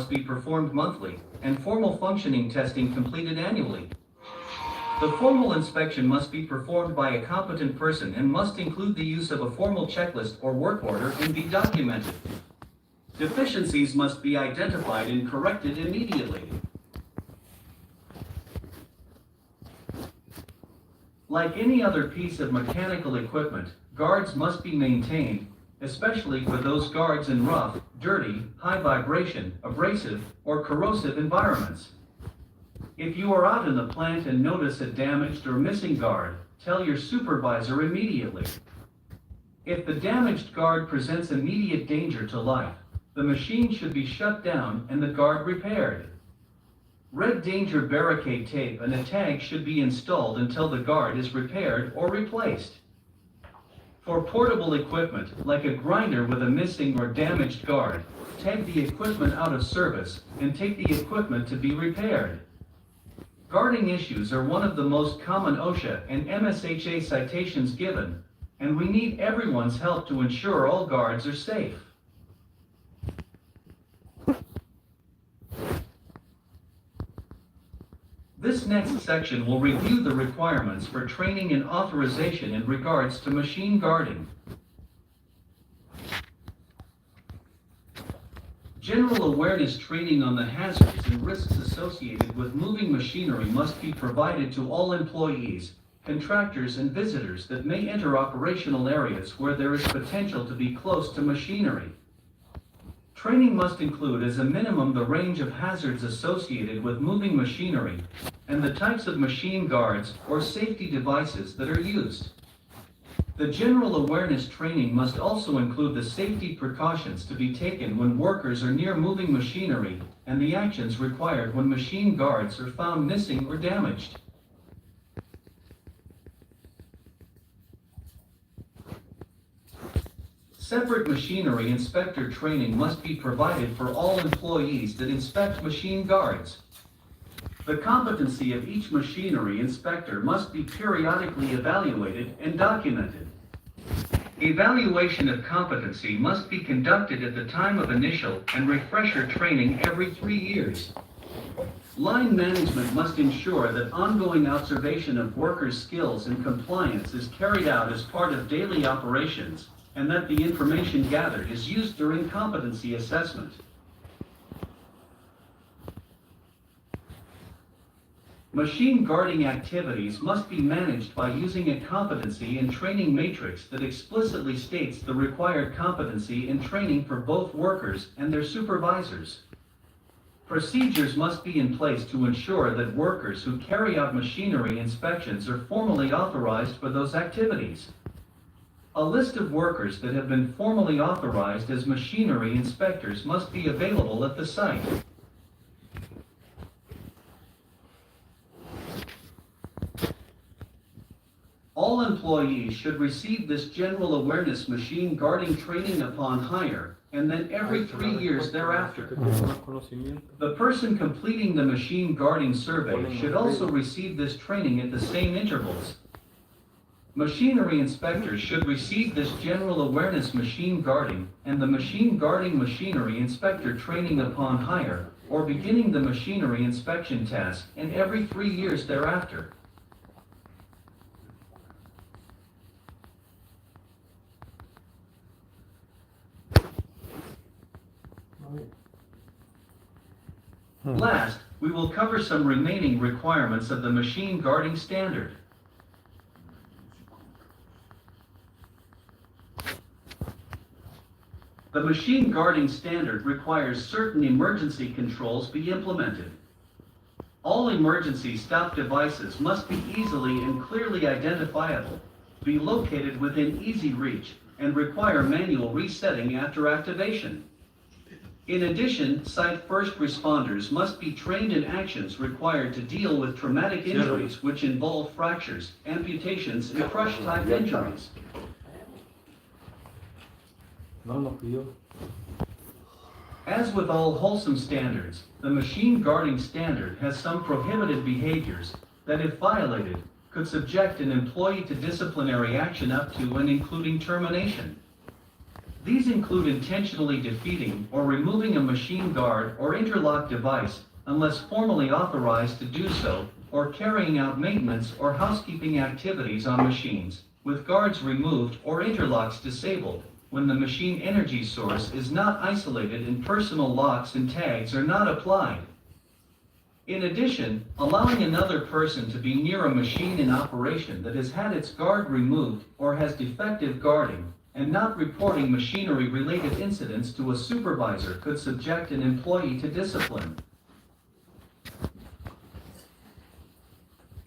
must be performed monthly, and formal functioning testing completed annually. The formal inspection must be performed by a competent person and must include the use of a formal checklist or work order and be documented. Deficiencies must be identified and corrected immediately. Like any other piece of mechanical equipment, guards must be maintained, especially for those guards in rough, dirty, high vibration, abrasive, or corrosive environments. If you are out in the plant and notice a damaged or missing guard, tell your supervisor immediately. If the damaged guard presents immediate danger to life, the machine should be shut down and the guard repaired. Red danger barricade tape and a tag should be installed until the guard is repaired or replaced. For portable equipment, like a grinder with a missing or damaged guard, tag the equipment out of service and take the equipment to be repaired. Guarding issues are one of the most common OSHA and MSHA citations given, and we need everyone's help to ensure all guards are safe. This next section will review the requirements for training and authorization in regards to machine guarding. General awareness training on the hazards and risks associated with moving machinery must be provided to all employees, contractors, and visitors that may enter operational areas where there is potential to be close to machinery. Training must include as a minimum the range of hazards associated with moving machinery and the types of machine guards or safety devices that are used. The general awareness training must also include the safety precautions to be taken when workers are near moving machinery and the actions required when machine guards are found missing or damaged. Separate machinery inspector training must be provided for all employees that inspect machine guards. The competency of each machinery inspector must be periodically evaluated and documented. Evaluation of competency must be conducted at the time of initial and refresher training every 3 years. Line management must ensure that ongoing observation of workers' skills and compliance is carried out as part of daily operations, and that the information gathered is used during competency assessment. Machine guarding activities must be managed by using a competency and training matrix that explicitly states the required competency and training for both workers and their supervisors. Procedures must be in place to ensure that workers who carry out machinery inspections are formally authorized for those activities. A list of workers that have been formally authorized as machinery inspectors must be available at the site. All employees should receive this general awareness machine guarding training upon hire, and then every 3 years thereafter. The person completing the machine guarding survey should also receive this training at the same intervals. Machinery inspectors should receive this general awareness machine guarding and the machine guarding machinery inspector training upon hire, or beginning the machinery inspection task, and every 3 years thereafter. Last, we will cover some remaining requirements of the machine guarding standard. The machine guarding standard requires certain emergency controls be implemented. All emergency stop devices must be easily and clearly identifiable, be located within easy reach, and require manual resetting after activation. In addition, site first responders must be trained in actions required to deal with traumatic injuries which involve fractures, amputations, and crush-type injuries. As with all wholesome standards, the machine guarding standard has some prohibited behaviors that, if violated, could subject an employee to disciplinary action up to and including termination. These include intentionally defeating or removing a machine guard or interlock device, unless formally authorized to do so, or carrying out maintenance or housekeeping activities on machines, with guards removed or interlocks disabled, when the machine energy source is not isolated and personal locks and tags are not applied. In addition, allowing another person to be near a machine in operation that has had its guard removed or has defective guarding, and not reporting machinery-related incidents to a supervisor could subject an employee to discipline.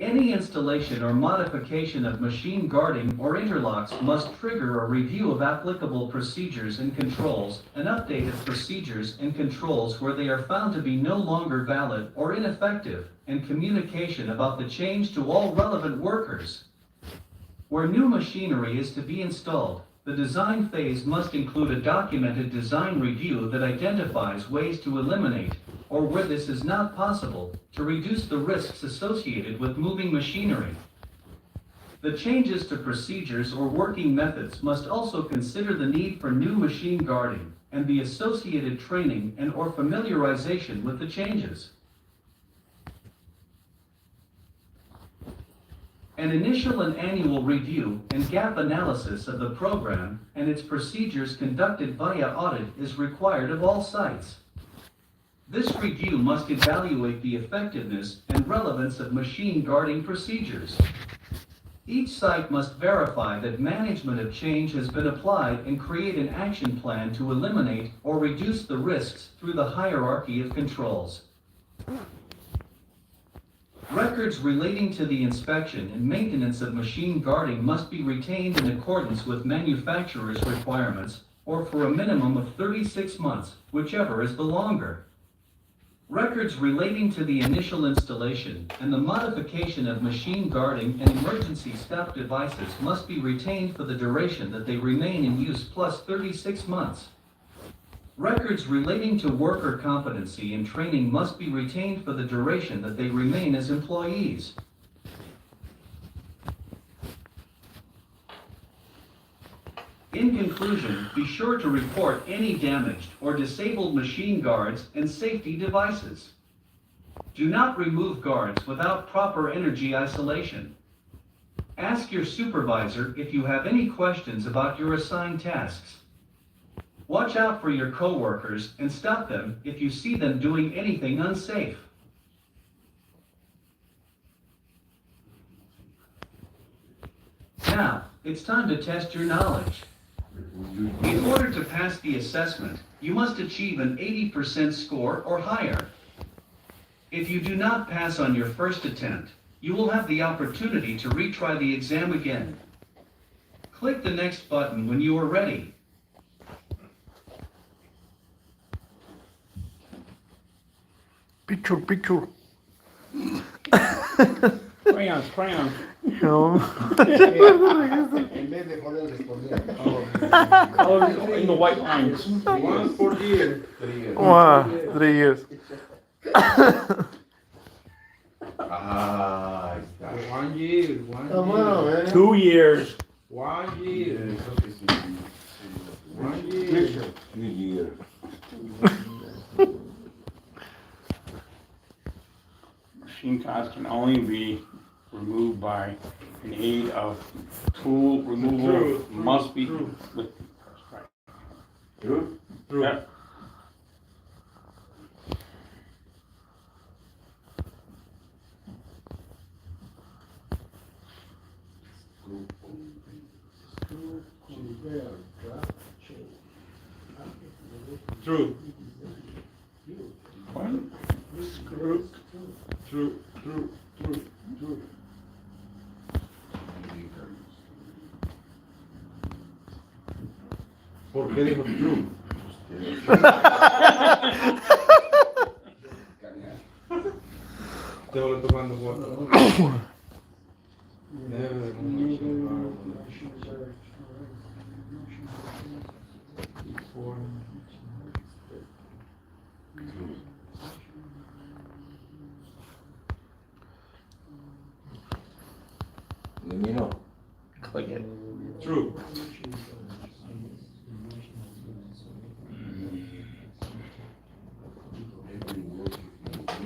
Any installation or modification of machine guarding or interlocks must trigger a review of applicable procedures and controls, an update of procedures and controls where they are found to be no longer valid or ineffective, and communication about the change to all relevant workers. Where new machinery is to be installed, the design phase must include a documented design review that identifies ways to eliminate, or where this is not possible, to reduce the risks associated with moving machinery. The changes to procedures or working methods must also consider the need for new machine guarding, and the associated training and/or familiarization with the changes. An initial and annual review and gap analysis of the program and its procedures conducted via audit is required of all sites. This review must evaluate the effectiveness and relevance of machine guarding procedures. Each site must verify that management of change has been applied and create an action plan to eliminate or reduce the risks through the hierarchy of controls. Records relating to the inspection and maintenance of machine guarding must be retained in accordance with manufacturer's requirements, or for a minimum of 36 months, whichever is the longer. Records relating to the initial installation and the modification of machine guarding and emergency stop devices must be retained for the duration that they remain in use plus 36 months. Records relating to worker competency and training must be retained for the duration that they remain as employees. In conclusion, be sure to report any damaged or disabled machine guards and safety devices. Do not remove guards without proper energy isolation. Ask your supervisor if you have any questions about your assigned tasks. Watch out for your coworkers and stop them if you see them doing anything unsafe. Now, it's time to test your knowledge. In order to pass the assessment, you must achieve an 80% score or higher. If you do not pass on your first attempt, you will have the opportunity to retry the exam again. Click the next button when you are ready. Picture. Crayons. No. En vez de poder responder. Colors in the white lines. 1 for year. 3 years. Wow, 3 years. Ah, ahí está. 1 year. 1 bueno, year. 2 years. 1 year. Eso que sí. 1 year. 2 years. Machine costs can only be removed by an aid of tool removal. True. Must be. True. That's right. True? True. Yep. True. What? True. True. True. True. True. ¿Por qué dijo true? Te voy tomando foto. Elimino. Click it. True.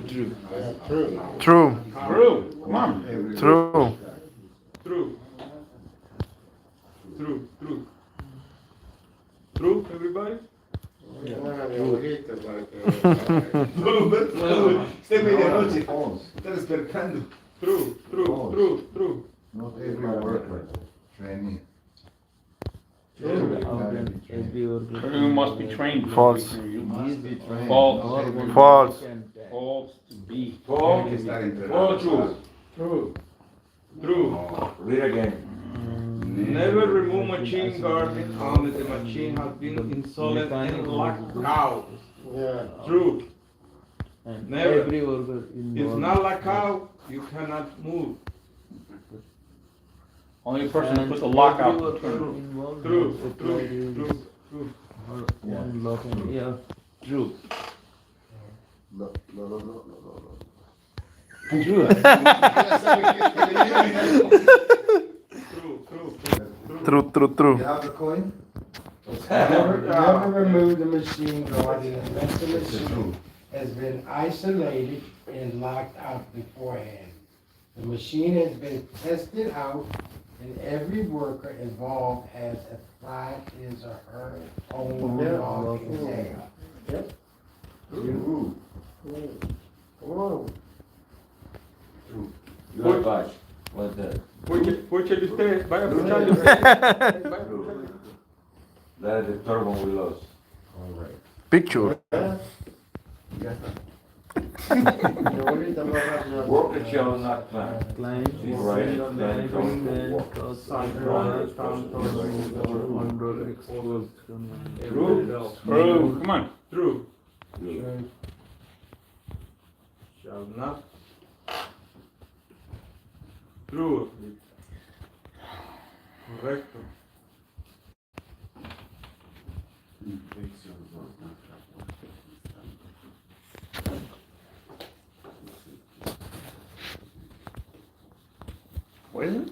True. True. True, come on. True. True. True. True, everybody? Usted medianoche, está despertando. True. Not every worker training. Everyone must be trained. False. Must be trained. False. Not every False. False to be. Tiene que estar entrenado. True. Read again. Never remove machine guard unless the machine has been installed and locked out. True. Never. Every worker It's not locked out, you cannot move. Only person who puts the lockout. True. One lock and yeah. True. No. True. You have the coin? Never remove the machine guard unless the machine has been isolated and locked out beforehand. The machine has been tested out and every worker involved has applied his or her own log exam. True. Your advice. What's that? Pucha de usted, vaya a puchar de usted. That is the third one we lost. Picture. Worker shall not climb. Client, Right. client, under exposed. True, come on. True. True. Shall not. True. Correcto. What is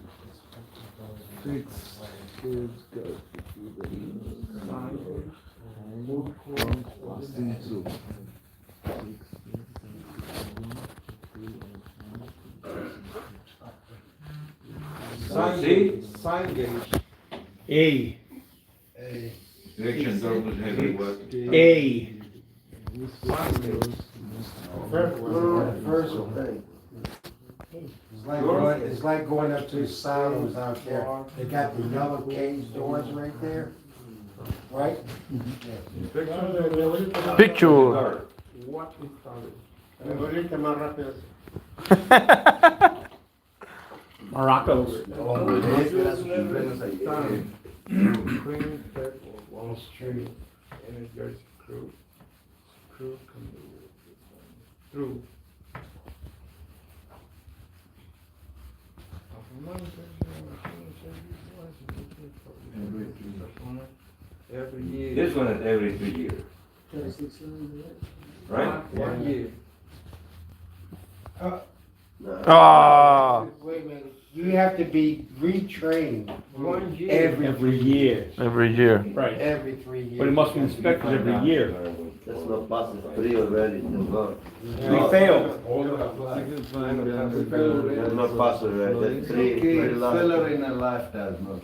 it? Sign gauge. A. Direction double heavy work. A. First thing. It's like going up to the silos out there. They got the yellow cage doors right there, right? Picture. What is solid? Morocco's. Clean, careful, one straight, energized crew. Crew can do it. True. Every year. This one is every 3 years. Right? 1 year. Ah. Wait a minute, you have to be retrained 1 year. every year. Every year. Right. every 3 years. But it must be inspected every year. That's not possible. 3 already. We failed. That's not possible, right? That's 3 Filler in a lifetime, not.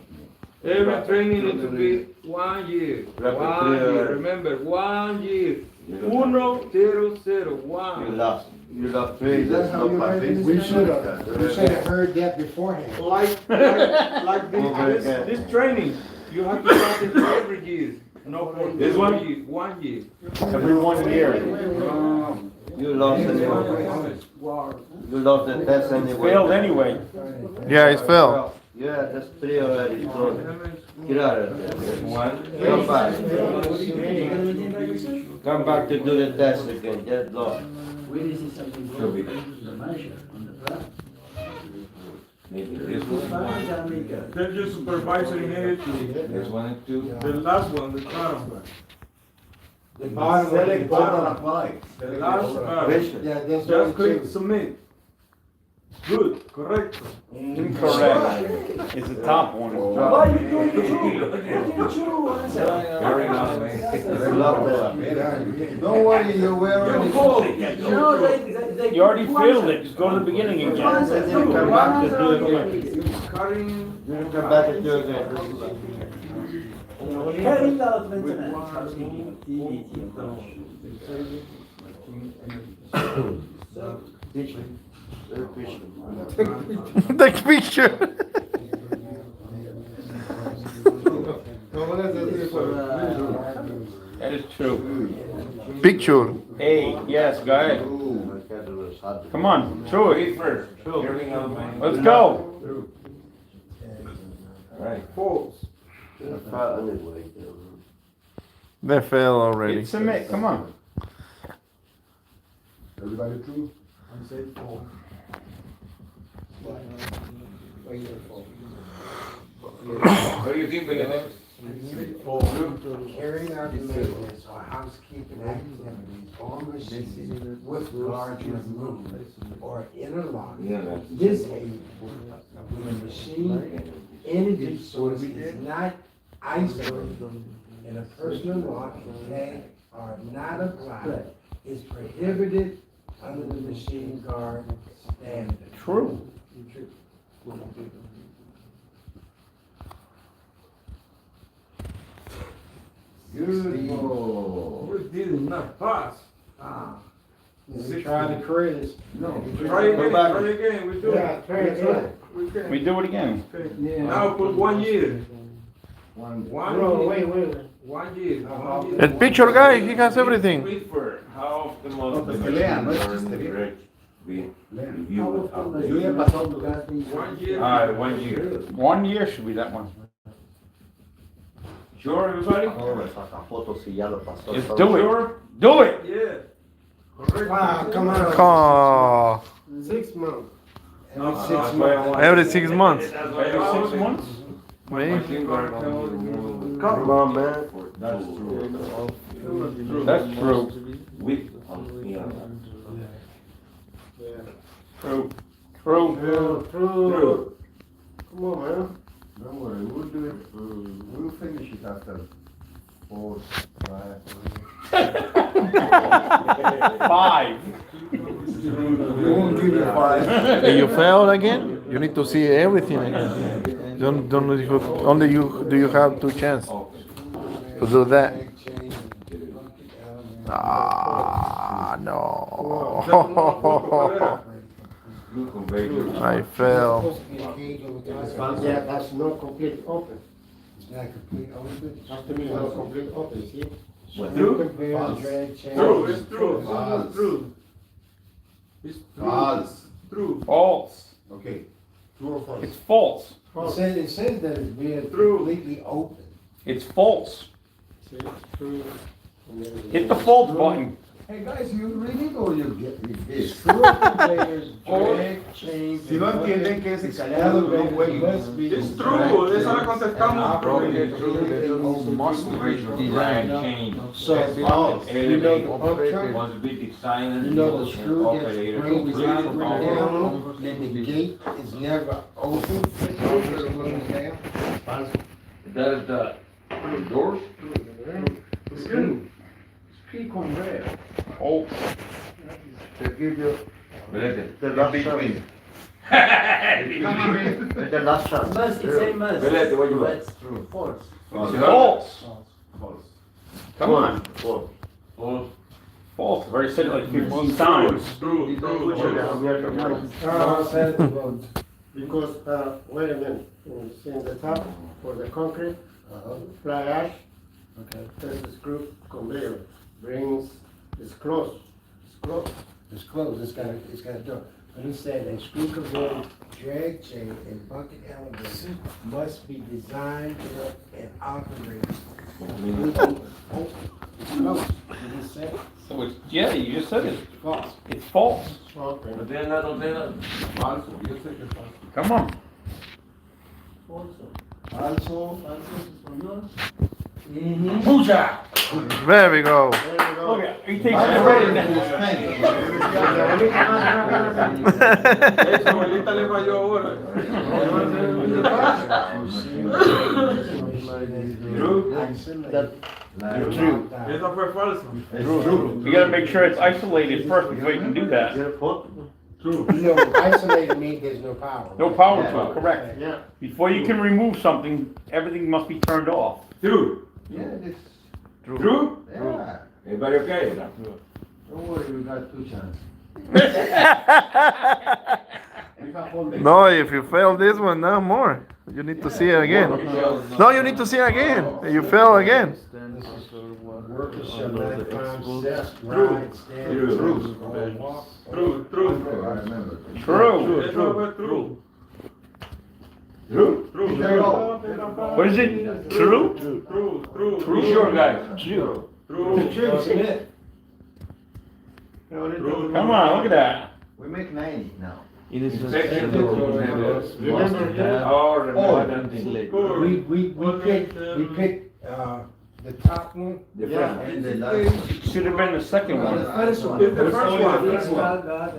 Every training needs to be 1 year. 1 year. Remember, 1 year. 1, 0, 0, 1. lost. You lost 3. That's how not you possible. We should have heard that beforehand. Like this training, you have to practice every year. No, for This one? 1 year. 1 year. Every 1 year. You lost anyway. You lost the test anyway. Failed anyway. Yeah, it's fell. Yeah, that's 3 already. So get out of there. That's 1. Come back. Come back to do the test again. Get lost. Should be. Maybe this one. Then your supervisor in it. This one and 2. The last one, the bottom one. The bottom, Select button apply. The last part. Vision. yeah, that's Just one click too. submit. Good, correct. Incorrect. It's the top one. It's Why dropped. you doing Don't worry, you will already. You already filled it. Just go to the beginning again. Come back Just do it again. Come back and do it again. Carrying the automation. Take picture. That is true. Picture. Hey, yes, go ahead. Come on, through it. Let's go. False. They fell already. Submit, come on. Everybody true? What do you think, Benedict? Carrying out maintenance or housekeeping activities on machines with guards removed or interlocked, disabled when the machine energy source is not isolated and a personal lock and tag are not applied is prohibited under the machine guard standard. True. Beautiful. You did it not fast. Try the Chris. No. Try again, try again. We do Yeah, it. try it again. We can. We do it again. Yeah. Now put 1 year. One. One No, year. wait. 1 year. 1 year. El picture guy, he has everything. How the No, most pues que lea, no es chiste, direct Lea. review of Yo ya pasó. 1 year. 1 year. 1 year should be that one. Sure, everybody? Just do it. Do it. Yeah. Correct. Wow, come on. Oh, 6 months. No, Every 6 no, months. every 6 months. Every 6 months? Me? Come on, man. That's That's true. With, True. True. True. Come on, man. Don't worry, we'll do it. We'll finish it after 4, 5. 5. We won't give you 5. And you failed again? You need to see everything again. Don't only you do you have 2 chances to do that. Ah, no. I failed. Yeah, that's not complete open. It's not complete open. It has to be not complete open, see? True. Conveyor, drag, chain. True, it's true. False. It's true. It's true. False. True. False. Okay. True or false? It's false. It says that it's being True. completely open. It's false. True. Hit the false button. Hey guys, you read it or you get this? Screw conveyors, drag, chain. Si no entienden que es escalado, no jueguen. It's true. Esa la contestamos. must design change. So, you know the function, Must be designed. you know the screw gets operator. brings out down, then the gate is never open. That is the doors? Screw conveyor. Oh. They give you Belete. the last between. The last chance. Must, it's a must. Belete, what you got? That's true. False. False. False. Come on. False. False. I've already said it like 15 times. True. Because, wait a minute, it's in the top for the concrete, fly ash, there's a screw conveyor, brings, it's closed, it's got a door. But he said a screw conveyor, drag chain, and bucket elevator must be designed and operated. It's closed, did he say? So it's, yeah, you just said it. False. It's false. Okay. No tiene nada, no tiene nada. Falso. Yo sé que es falso. Come on. Falso. Puja! There we go. Look at, he takes the credit now. Esa abuelita le falló ahora. Esa fue falsa. You gotta make sure it's isolated first before you can do that. No, isolated means there's no power. No power to it, correct. Yeah. Before you can remove something, everything must be turned off. True. Yeah, this, True? yeah. Everybody okay? Don't worry, we got 2 chances. No, if you fail this one, no more. You need to see it again. No, you need to see it again. You fail again. Workers shall not climb steps, ride, stand, True. or walk. True. I remember. True. Esa fue true. True. What is it? True? True. True, sure, guys. True. Come on, look at that. We make 90 now. It is Section. We picked, the top one. Yeah, and the last. Should have been the second one. It's the first one.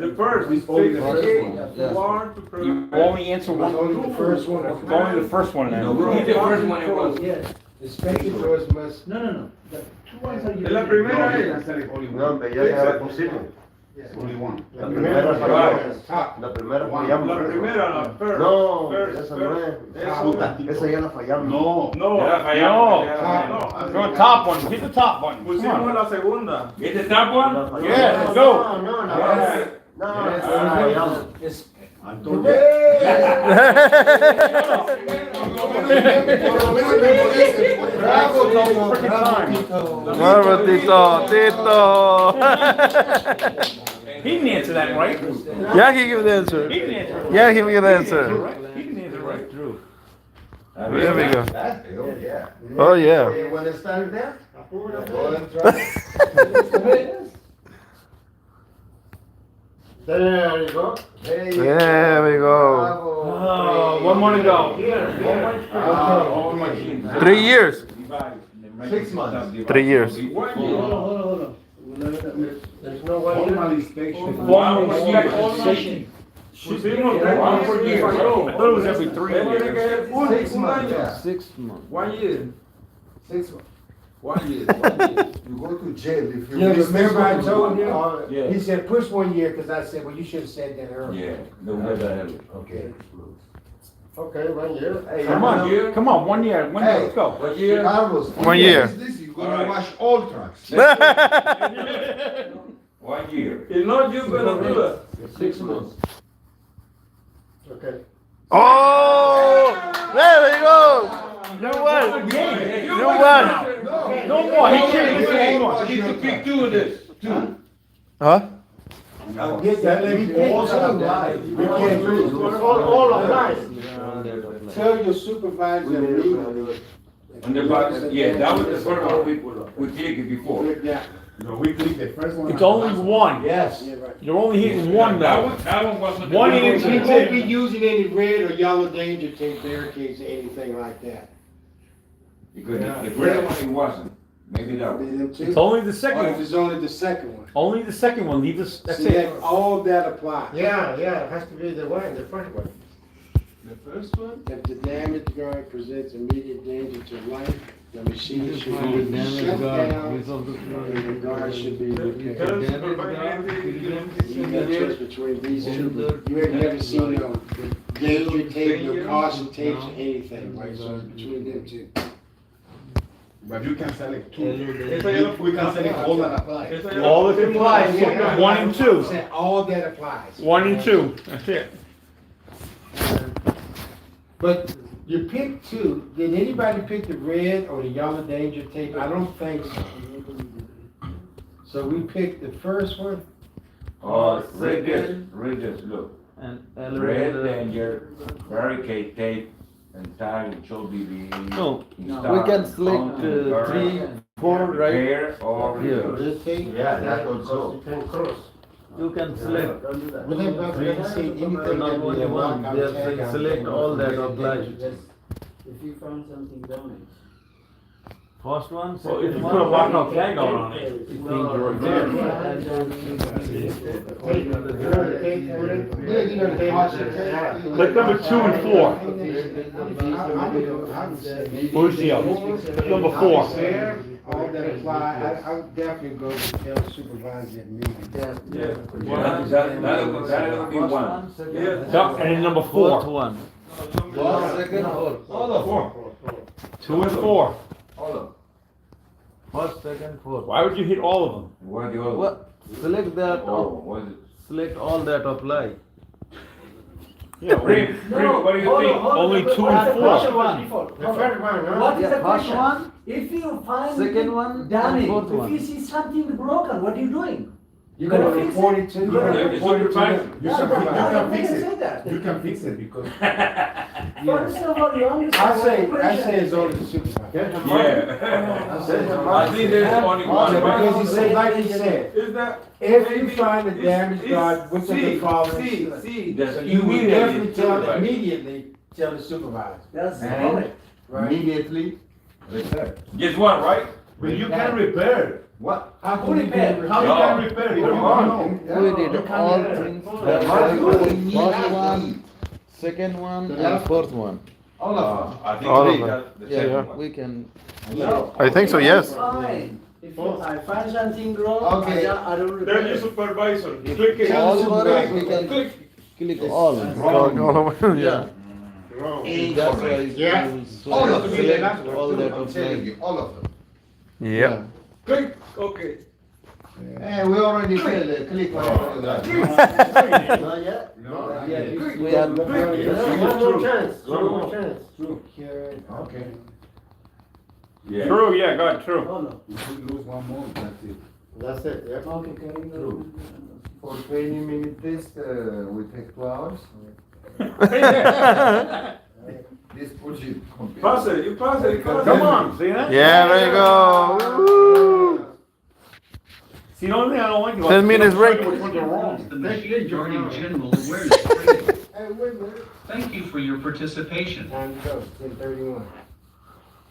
The first. It's only the first one. pick one to You only answer one. Only the first one. It's only the first one then. We need the first one it was. The spectators must. No. The two ones are La primera es. No, hombre, ya era posible. Only one. La primera fallamos. Top. La primera La fallamos. primera, la first. No, First, esa no es. Esa. Esa ya la fallamos. No. No. Ya la fallamos. Go top one, hit the top one. Come Pusimos on. la segunda. Hit the top one? Yeah, let's go. No, Yes. fallamos. Bravo, Tito. He didn't answer that right. Yeah, he give the answer. He didn't answer it. Yeah, he give the answer. He didn't answer it right. True. There we go. That's good, yeah. Oh yeah. You want to start there? There you go. There we go. Oh, one more to go. 3 years. 6 months. 3 years. 1 year. Hold on. There's no one. One inspection. Pusimos one per year. I thought it was every 3 years. 6 months, yeah. 6 months. 1 year. 6 months. 1 year. You go to jail if you. Yeah, miss remember I one. told you? Yeah. He said, push 1 year, cause I said, well, you should've said that earlier. Okay. Okay, 1 year. Hey, Come on, come on, 1 year. 1 year, let's go. What year? Carlos. 1 year. This, you're gonna Alright. wash all trucks. 1 year. If not, you're gonna do it. 6 months. Okay. Oh, there we go. You won. You won. No more, he can't, he can't. He's the big two of this. Two. Huh? Get that, we can't apply. We can't lose. All applies. Tell your supervisor immediately. And the box, yeah, that was the first one we clicked before. Yeah. No, we click the first one. It's only one. Yes. You're only hitting one now. That one wasn't. One We inch. won't be using any red or yellow danger tape barricades or anything like that. Because the first one it wasn't. Maybe that one. It's only the Or second if one. it's only the second one. Only the second one, leave this, that's See, it. that, all that applies. Yeah, it has to be the one, the first one. The first one? If the damage guard presents immediate danger to life, the machine should be shut down, and the guard should be repaired. You got choice between these two. You ain't never seen no danger tape, no caution tapes, or anything, right? So it's between them two. But you can select two. Esa We can select all that apply. All that applies, one and two. Say all that applies. 1 and 2, that's it. But you picked two. Did anybody pick the red or the yellow danger tape? I don't think so. So we picked the first one. Read this, look. And Red elevator. danger, barricade tape, and tag should be the. No, we can select 3, 4, right? Repair or. Here. This tape? Yeah, that also. You can select. Well, they're not gonna say anything Not that we only one, want. they are saying select all that applies. If you found something damaged. First one, Well, if you second put a one. lockout tag on it, it means you're right there. Click number 2 and 4. Where's the other? Number 4. All that apply, I would definitely go to tell the supervisor at meeting. That'll be one. Yep, and then number Fourth 4. one. Second, fourth. 2 and 4. First, second, fourth. Why would you hit all of them? What the other? What? Select that, Oh, what is it? select all that apply. Yeah, What do you think? Only 2 and 4. The first one, huh? What is the Yeah, first question? one, If you find second one, damage, and fourth if one. you see something broken, what are you doing? You're Gonna gonna fix report it? it to, You're you're gonna gonna report it to. Yeah, You but can they fix can it. say that. You can fix it because. First of all, you understand. I say it's only the supervisor. Yeah. I say I think there's only one. Because he said, like he said, Is that? if you find the damage done within the following. That's You would definitely tell, immediately. immediately tell the supervisor. That's And- correct. Immediately repair. Just one, right? But you can repair. What? How Who repair? How you No. can repair? You don't know. We did all things. First one, second one, and fourth one. All of I think All of we them. got the Yeah, second one. we can. No. I think so, yes. Fine. If I find something wrong, Okay. I don't Tell repair your it. supervisor, click it. All work, we can click all. All of them, yeah. That's why it's Yeah. so All of them. select all that I'm telling apply. you, all of them. Yep. Click, okay. And we already said, click on it. Not yet? No, We are. One more chance, one more chance. Okay. Yeah. True, yeah, God, true. Oh, no. If we lose one more, that's it. That's it, yeah. Okay, carrying True. For 20 minute test, we take 2 hours. This puts you. Pass it, you pass it, come on, see that? Yeah, there you go. Woo. See, the only thing I don't like about 10 minutes break. which ones are wrong. The Machine Learning General Awareness Training. Hey, wait a minute. Thank you for your participation. Time to go, 10:31.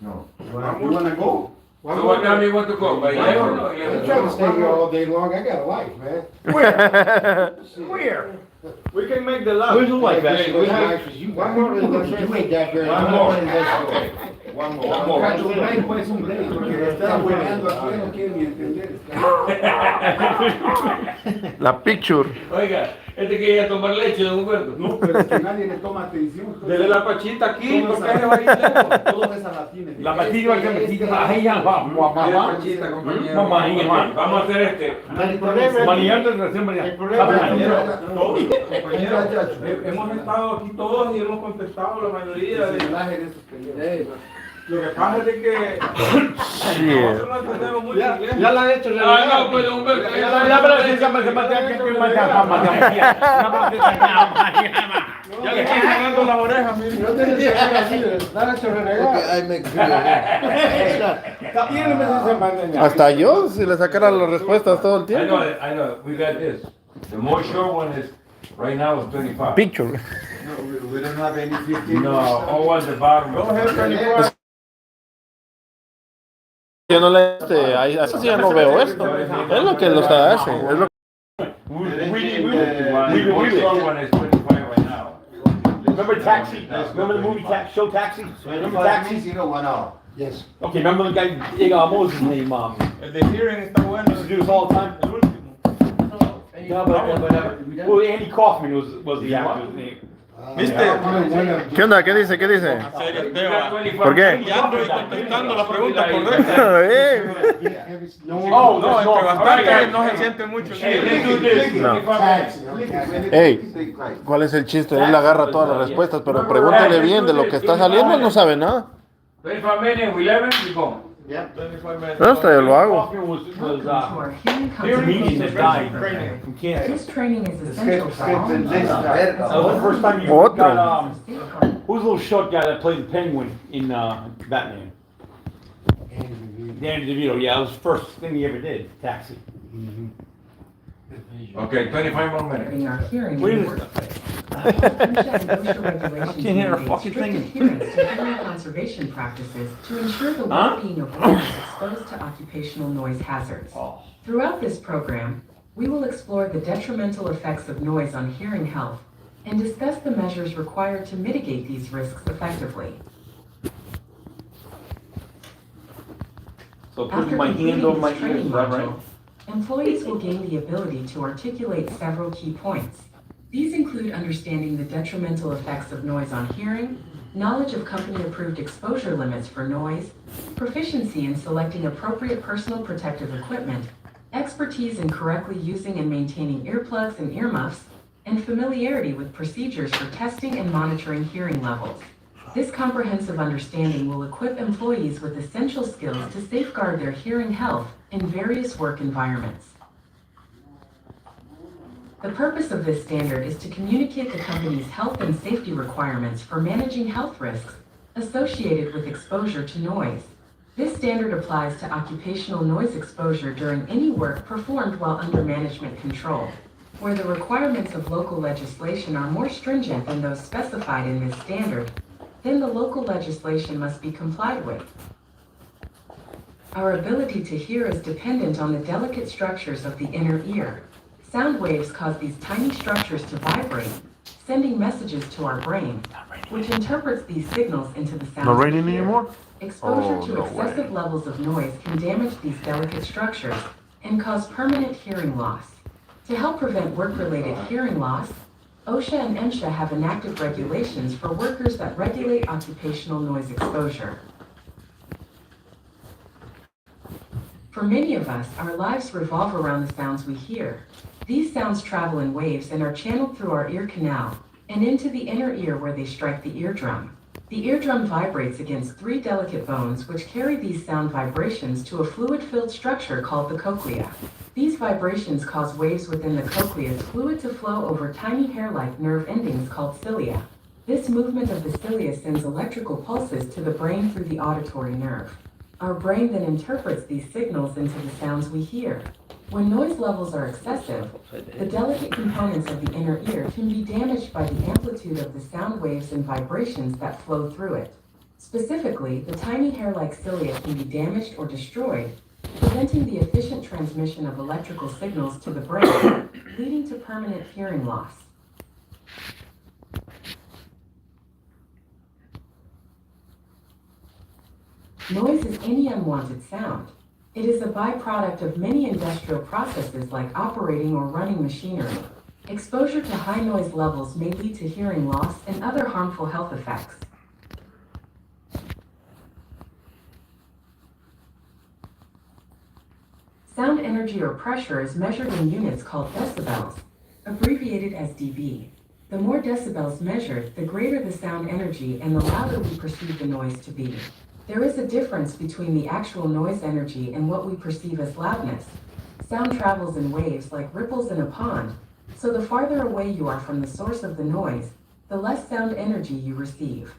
No. You wanna go? So what time do you want to go? By 11 or I'm trying to stay 11? here all day long, I got a life, man. Where? We can make the last. Where's the light, Hey, man? One more, you ain't that very. One more. One more. One more. Cacho, ven, pues, un break, porque está hueveando aquí, no quiere ni entender. La picture. Oiga, este quería tomar leche, don Humberto. No, pero es que nadie le toma atención. Dele la pachita aquí, ¿por qué se va a ir lejos? Todos esa la tienen. La pachita que me quita, ahí ya va, mamá. Pachita, compañero. Mamá, ahí, mamá. Vamos a hacer este. El problema Maniante de recién El mañana. problema Compañero. Compañero, Hemos estado aquí todos y hemos contestado la mayoría de... Lo que pasa es de que nosotros no entendemos mucho inglés. Ya la he hecho, Ah, no, pues, don Humberto. Ya le estoy ganando la oreja, mire. No te decía así, nada hecho renegar. Okay, I make video. Hasta yo, si le sacara las respuestas todo el I tiempo. know, I know, we got this. The most sure one is, right now is 25. Picture. No, we don't have any 15. No, all at the bottom. Go ahead, 24. Yo no le, así sí ya no veo esto. Es lo que los hace. Es lo The most sure one is 25 right now. Remember Taxi? Remember the movie Show Taxi? Remember Taxi? You know, 1 hour. Yes. Okay, remember the guy, what was his name? El de hearing está bueno. Used to do this all the time. El último. No, well, Andy Kaufman was the actor's name. ¿Qué onda? ¿Qué dice? ¿Qué dice? ¿Por qué? Ya ando contestando las preguntas correctas. Oh, no, No, entre bastante no se siente mucho. No. Ey, ¿cuál es el chiste? Él agarra todas las respuestas, pero pregúntale bien de lo que está saliendo, no sabe nada. 25 minutes, 11, we go. No, hasta yo lo hago. Kaufman was Hearing a comedian that died from cancer. This training is essential for all That was the first time you Otro. got, who's the little short guy that played the Penguin in Batman? Danny DeVito, yeah, that was the first thing he ever did, Taxi. Okay, 25 more minutes. in our hearing Wait a in the minute. workplace. I can't hear a fucking thing. adherence to hearing conservation practices to ensure the well-being of workers exposed to occupational noise hazards. Oh. Throughout this program, we will explore the detrimental effects of noise on hearing health and discuss the measures required to mitigate these risks effectively. So After putting my completing hand on my this ear, training is that right? module, employees will gain the ability to articulate several key points. These include understanding the detrimental effects of noise on hearing, knowledge of company-approved exposure limits for noise, proficiency in selecting appropriate personal protective equipment, expertise in correctly using and maintaining earplugs and earmuffs, and familiarity with procedures for testing and monitoring hearing levels. This comprehensive understanding will equip employees with essential skills to safeguard their hearing health in various work environments. The purpose of this standard is to communicate the company's health and safety requirements for managing health risks associated with exposure to noise. This standard applies to occupational noise exposure during any work performed while under management control. Where the requirements of local legislation are more stringent than those specified in this standard, then the local legislation must be complied with. Our ability to hear is dependent on the delicate structures of the inner ear. Sound waves cause these tiny structures to vibrate, sending messages to our brain, which interprets these signals into the sounds Not we raining hear. anymore? Exposure Oh, to no excessive way. levels of noise can damage these delicate structures and cause permanent hearing loss. To help prevent work-related hearing loss, OSHA and MSHA have enacted regulations for workers that regulate occupational noise exposure. For many of us, our lives revolve around the sounds we hear. These sounds travel in waves and are channeled through our ear canal and into the inner ear where they strike the eardrum. The eardrum vibrates against 3 delicate bones which carry these sound vibrations to a fluid-filled structure called the cochlea. These vibrations cause waves within the cochlea's fluid to flow over tiny hair-like nerve endings called cilia. This movement of the cilia sends electrical pulses to the brain through the auditory nerve. Our brain then interprets these signals into the sounds we hear. When noise levels are excessive, the delicate components of the inner ear can be damaged by the amplitude of the sound waves and vibrations that flow through it. Specifically, the tiny hair-like cilia can be damaged or destroyed, preventing the efficient transmission of electrical signals to the brain, leading to permanent hearing loss. Noise is any unwanted sound. It is a byproduct of many industrial processes like operating or running machinery. Exposure to high noise levels may lead to hearing loss and other harmful health effects. Sound energy or pressure is measured in units called decibels, abbreviated as dB. The more decibels measured, the greater the sound energy and the louder we perceive the noise to be. There is a difference between the actual noise energy and what we perceive as loudness. Sound travels in waves like ripples in a pond, so the farther away you are from the source of the noise, the less sound energy you receive.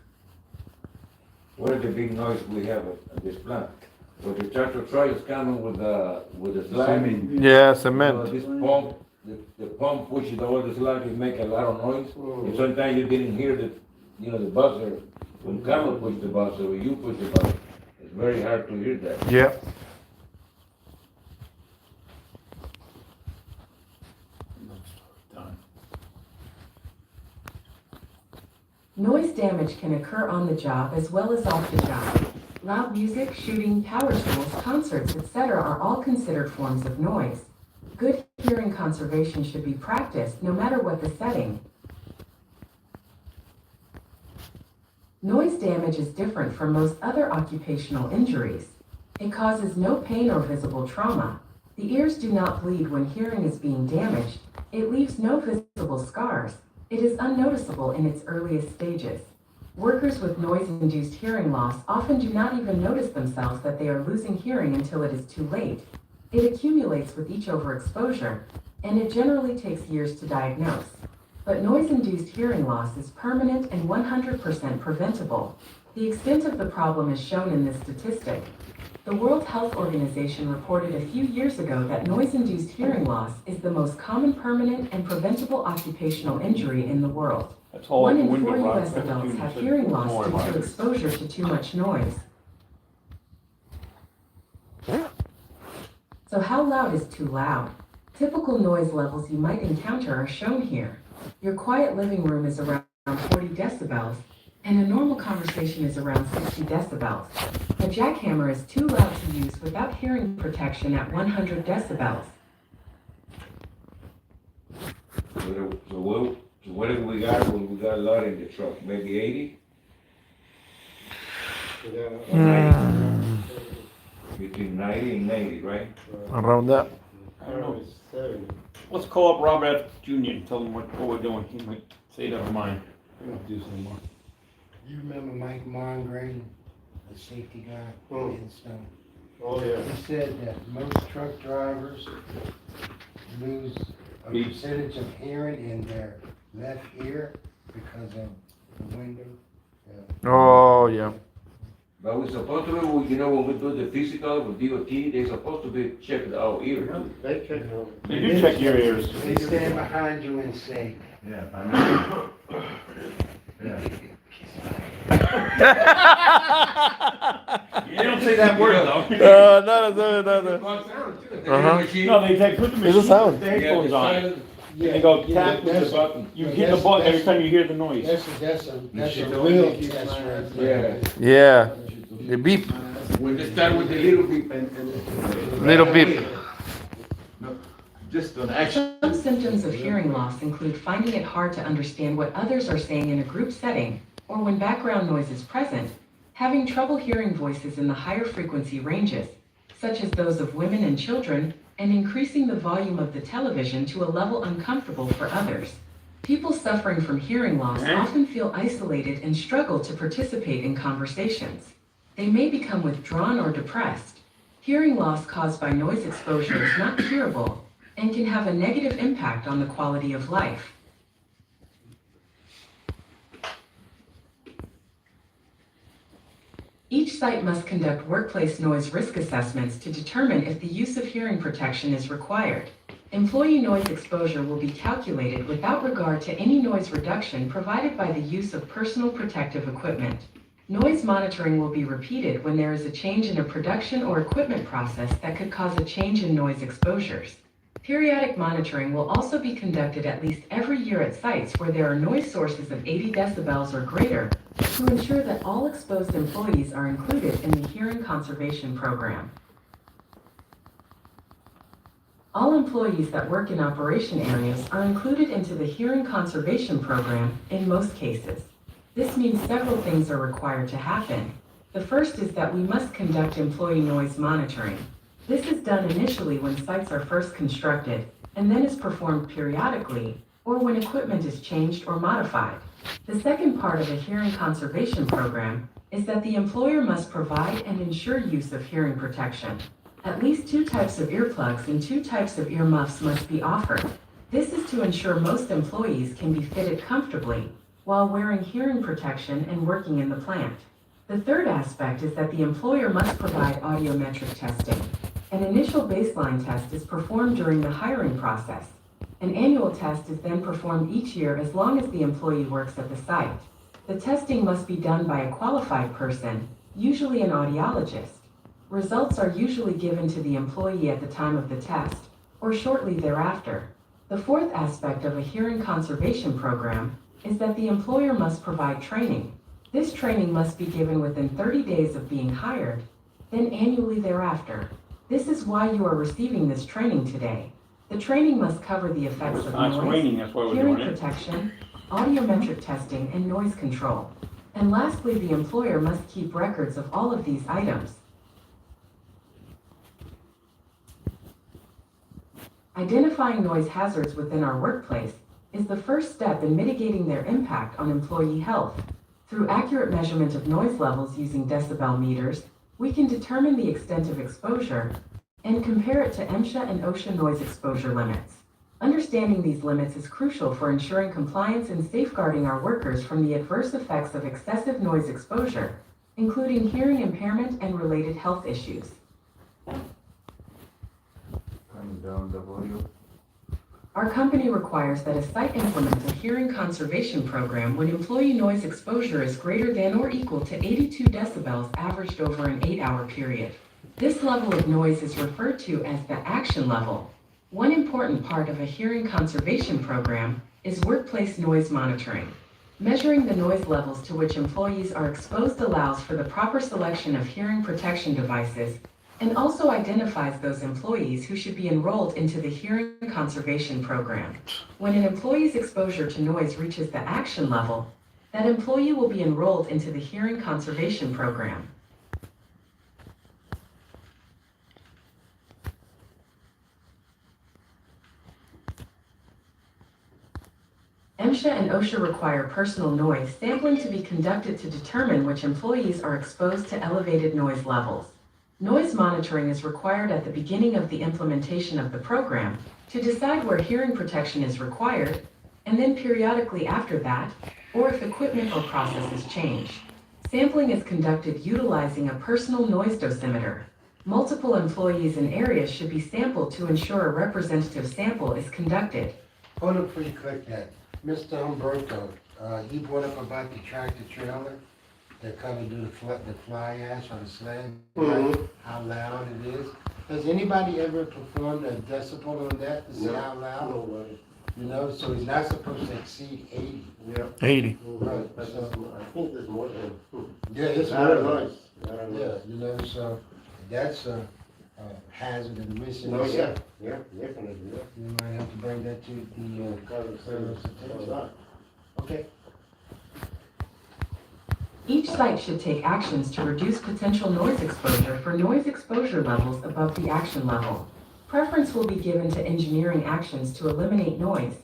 What is the big noise we have at this plant? So the tractor truck is coming with the slag. Yeah, You know, cement. this pump, the pump pushes all the slag, it make a lot of noise. And sometimes you didn't hear the, you know, the buzzer, when Carlos push the buzzer, or you push the buzzer. It's very hard to hear that. Yeah. Noise damage can occur on the job as well as off the job. Loud music, shooting, power tools, concerts, etc. are all considered forms of noise. Good hearing conservation should be practiced no matter what the setting. Noise damage is different from most other occupational injuries. It causes no pain or visible trauma. The ears do not bleed when hearing is being damaged. It leaves no visible scars. It is unnoticeable in its earliest stages. Workers with noise-induced hearing loss often do not even notice themselves that they are losing hearing until it is too late. It accumulates with each overexposure, and it generally takes years to diagnose. But noise-induced hearing loss is permanent and 100% preventable. The extent of the problem is shown in this statistic. The World Health Organization reported a few years ago that noise-induced hearing loss is the most common permanent and preventable occupational injury in the world. That's all 1 out the in 4 window, Rob. U.S. That's adults Junior have said, hearing don't loss worry due about to it. exposure to too much noise. So how loud is too loud? Typical noise levels you might encounter are shown here. Your quiet living room is around 40 decibels, and a normal conversation is around 60 decibels. A jackhammer is too loud to use without hearing protection at 100 decibels. So what have we got when we got a lot in the truck? Maybe 80? Between 90 and 90, right? Around that. I don't know. Let's call up Robert Junior and tell him what we're doing. He might say that of mine. We don't do some more. You remember Mike Mongrain, the safety guy in Stone? Oh, yeah. He said that most truck drivers lose a percentage of hearing in their left ear because of the window. Oh, yeah. But we're supposed to, when we do the physical with DOT, they're supposed to be checked out ear too. They check them. You do check your ears. They stand behind you and say, Yeah, I know. Yeah. You don't say that word though. No, they take, put the It's a sound. the headphones on. And they go tap with the button. You hit the button every time you hear the noise. that's a real test right there. Yeah. Yeah. The beep. When they start with the little beep. Little beep. Just an action. Some symptoms of hearing loss include finding it hard to understand what others are saying in a group setting, or when background noise is present, having trouble hearing voices in the higher frequency ranges, such as those of women and children, and increasing the volume of the television to a level uncomfortable for others. People suffering from hearing loss often feel isolated and struggle to participate in conversations. They may become withdrawn or depressed. Hearing loss caused by noise exposure is not curable and can have a negative impact on the quality of life. Each site must conduct workplace noise risk assessments to determine if the use of hearing protection is required. Employee noise exposure will be calculated without regard to any noise reduction provided by the use of personal protective equipment. Noise monitoring will be repeated when there is a change in a production or equipment process that could cause a change in noise exposures. Periodic monitoring will also be conducted at least every year at sites where there are noise sources of 80 decibels or greater to ensure that all exposed employees are included in the hearing conservation program. All employees that work in operation areas are included into the hearing conservation program in most cases. This means several things are required to happen. The first is that we must conduct employee noise monitoring. This is done initially when sites are first constructed, and then is performed periodically, or when equipment is changed or modified. The second part of a hearing conservation program is that the employer must provide and ensure use of hearing protection. At least 2 types of earplugs and 2 types of earmuffs must be offered. This is to ensure most employees can be fitted comfortably while wearing hearing protection and working in the plant. The third aspect is that the employer must provide audiometric testing. An initial baseline test is performed during the hiring process. An annual test is then performed each year as long as the employee works at the site. The testing must be done by a qualified person, usually an audiologist. Results are usually given to the employee at the time of the test, or shortly thereafter. The fourth aspect of a hearing conservation program is that the employer must provide training. This training must be given within 30 days of being hired, then annually thereafter. This is why you are receiving this training today. The training must cover the effects of noise, hearing protection, audiometric testing, and noise control. And lastly, the employer must keep records of all of these items. Identifying noise hazards within our workplace is the first step in mitigating their impact on employee health. Through accurate measurement of noise levels using decibel meters, we can determine the extent of exposure and compare it to MSHA and OSHA noise exposure limits. Understanding these limits is crucial for ensuring compliance and safeguarding our workers from the adverse effects of excessive noise exposure, including hearing impairment and related health issues. Turn down the volume. Our company requires that a site implement a hearing conservation program when employee noise exposure is greater than or equal to 82 decibels averaged over an 8-hour period. This level of noise is referred to as the action level. One important part of a hearing conservation program is workplace noise monitoring. Measuring the noise levels to which employees are exposed allows for the proper selection of hearing protection devices and also identifies those employees who should be enrolled into the hearing conservation program. When an employee's exposure to noise reaches the action level, that employee will be enrolled into the hearing conservation program. MSHA and OSHA require personal noise sampling to be conducted to determine which employees are exposed to elevated noise levels. Noise monitoring is required at the beginning of the implementation of the program to decide where hearing protection is required, and then periodically after that, or if equipment or processes change. Sampling is conducted utilizing a personal noise dosimeter. Multiple employees in areas should be sampled to ensure a representative sample is conducted. Hold it before you click that. Mr. Umberto, you brought up about the tractor trailer that come and do the fly ash on the sled, how loud it is. Has anybody ever performed a decibel on that to see how loud? Nobody. You know, so it's not supposed to exceed 80. Yeah. 80. Right, But so, I think there's more than. yeah, it's I don't more know. noise. Yeah, you know, so that's a hazard and risk. No, yeah, definitely, yeah. You might have to bring that to the colonel's attention. Okay. Each site should take actions to reduce potential noise exposure for noise exposure levels above the action level. Preference will be given to engineering actions to eliminate noise,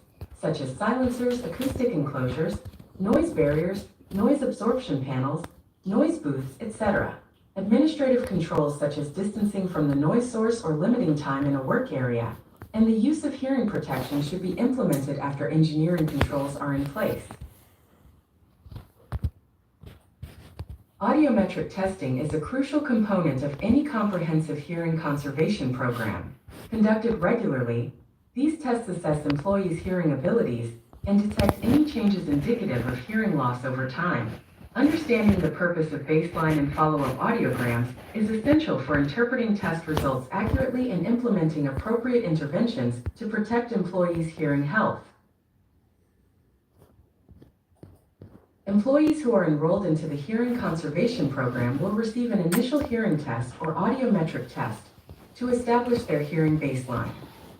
such as silencers, acoustic enclosures, noise barriers, noise absorption panels, noise booths, etc. Administrative controls such as distancing from the noise source or limiting time in a work area, and the use of hearing protection should be implemented after engineering controls are in place. Audiometric testing is a crucial component of any comprehensive hearing conservation program. Conducted regularly, these tests assess employees' hearing abilities and detect any changes indicative of hearing loss over time. Understanding the purpose of baseline and follow-up audiograms is essential for interpreting test results accurately and implementing appropriate interventions to protect employees' hearing health. Employees who are enrolled into the hearing conservation program will receive an initial hearing test or audiometric test to establish their hearing baseline.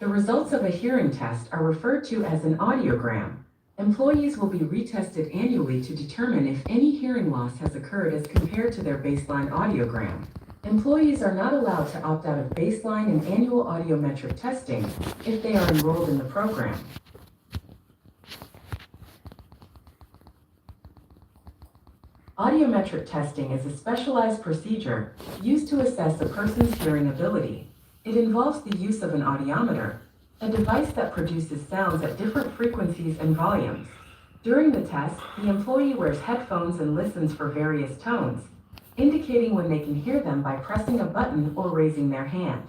The results of a hearing test are referred to as an audiogram. Employees will be retested annually to determine if any hearing loss has occurred as compared to their baseline audiogram. Employees are not allowed to opt out of baseline and annual audiometric testing if they are enrolled in the program. Audiometric testing is a specialized procedure used to assess a person's hearing ability. It involves the use of an audiometer, a device that produces sounds at different frequencies and volumes. During the test, the employee wears headphones and listens for various tones, indicating when they can hear them by pressing a button or raising their hand.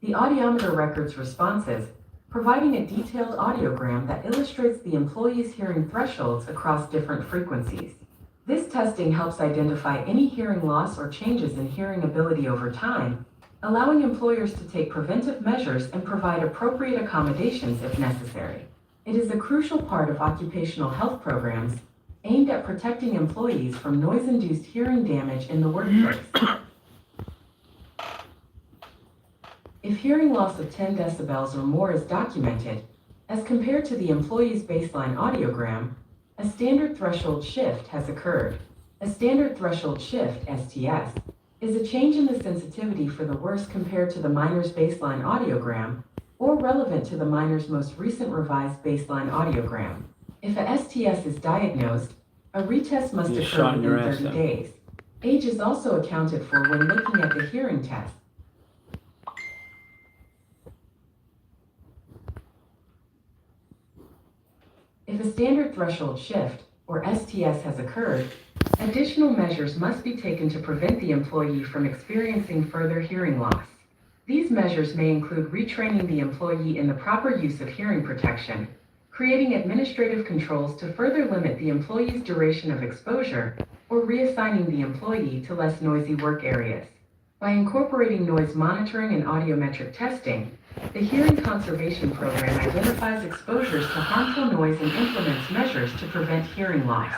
The audiometer records responses, providing a detailed audiogram that illustrates the employee's hearing thresholds across different frequencies. This testing helps identify any hearing loss or changes in hearing ability over time, allowing employers to take preventive measures and provide appropriate accommodations if necessary. It is a crucial part of occupational health programs aimed at protecting employees from noise-induced hearing damage in the workplace. If hearing loss of 10 decibels or more is documented, as compared to the employee's baseline audiogram, a standard threshold shift has occurred. A standard threshold shift, STS, is a change in the sensitivity for the worst compared to the minor's baseline audiogram, or relevant to the minor's most recent revised baseline audiogram. If a STS is diagnosed, a retest must occur within 30 days. Age is also accounted for when looking at the hearing test. If a standard threshold shift, or STS, has occurred, Additional measures must be taken to prevent the employee from experiencing further hearing loss. These measures may include retraining the employee in the proper use of hearing protection, creating administrative controls to further limit the employee's duration of exposure, or reassigning the employee to less noisy work areas. By incorporating noise monitoring and audiometric testing, the Hearing Conservation Program identifies exposures to harmful noise and implements measures to prevent hearing loss.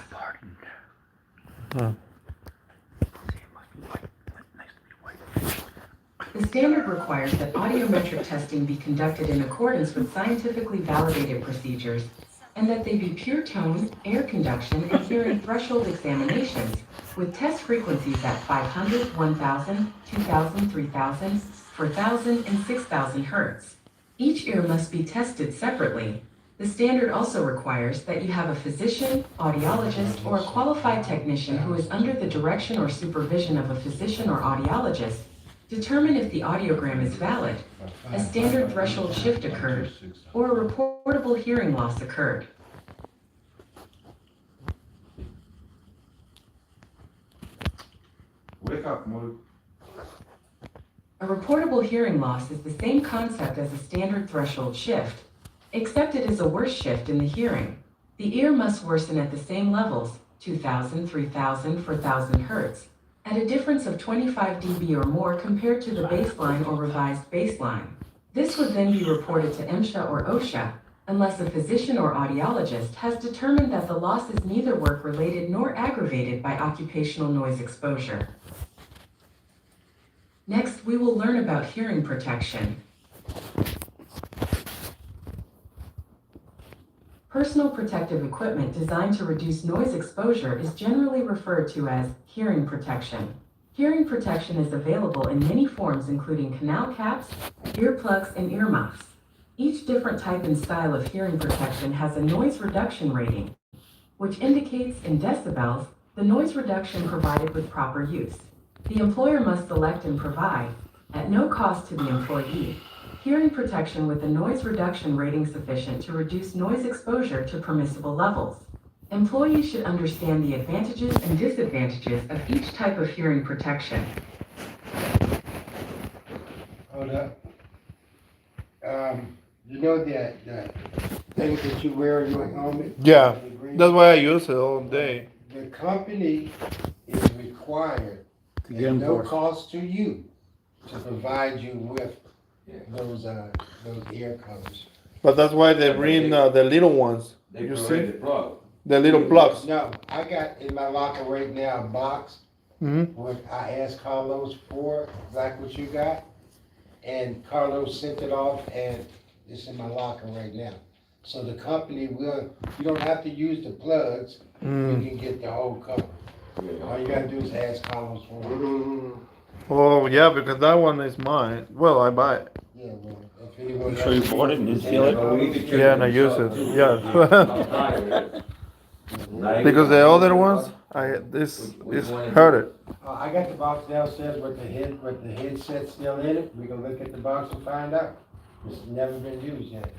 The standard requires that audiometric testing be conducted in accordance with scientifically validated procedures, and that they be pure tone, air conduction, and hearing threshold examinations, with test frequencies at 500, 1000, 2000, 3000, 4000, and 6000 Hz. Each ear must be tested separately. The standard also requires that you have a physician, audiologist, or a qualified technician who is under the direction or supervision of a physician or audiologist determine if the audiogram is valid, a standard threshold shift occurred, or a reportable hearing loss occurred. Wake up, Mood. A reportable hearing loss is the same concept as a standard threshold shift, except it is a worse shift in the hearing. The ear must worsen at the same levels, 2000, 3000, 4000 Hz, at a difference of 25 dB or more compared to the baseline or revised baseline. This would then be reported to MSHA or OSHA, unless a physician or audiologist has determined that the loss is neither work-related nor aggravated by occupational noise exposure. Next, we will learn about hearing protection. Personal protective equipment designed to reduce noise exposure is generally referred to as hearing protection. Hearing protection is available in many forms, including canal caps, earplugs, and earmuffs. Each different type and style of hearing protection has a noise reduction rating, which indicates in decibels the noise reduction provided with proper use. The employer must select and provide, at no cost to the employee, hearing protection with a noise reduction rating sufficient to reduce noise exposure to permissible levels. Employees should understand the advantages and disadvantages of each type of hearing protection. Hold up. You know that things that you wear in your helmet? Yeah, that's why I use it all day. The company is required, at no cost to you, to provide you with those ear covers. But that's why they bring the little ones. They You provide see? the plug. The little plugs. No, I got in my locker right now a box. Mm-hmm. What I asked Carlos for, like what you got, and Carlos sent it off, and it's in my locker right now. So the company will, you don't have to use the plugs, you can get the whole cover. All you gotta do is ask Carlos for it. Oh yeah, because that one is mine. Well, I buy it. Yeah, well, if anyone So you else- bought it and didn't feel it? But we need to check Yeah, and I use yourself, it. too. Yeah. Like, Because the other ones, this is hurted. I got the box downstairs with the headset still in it. We can look at the box and find out. It's never been used yet.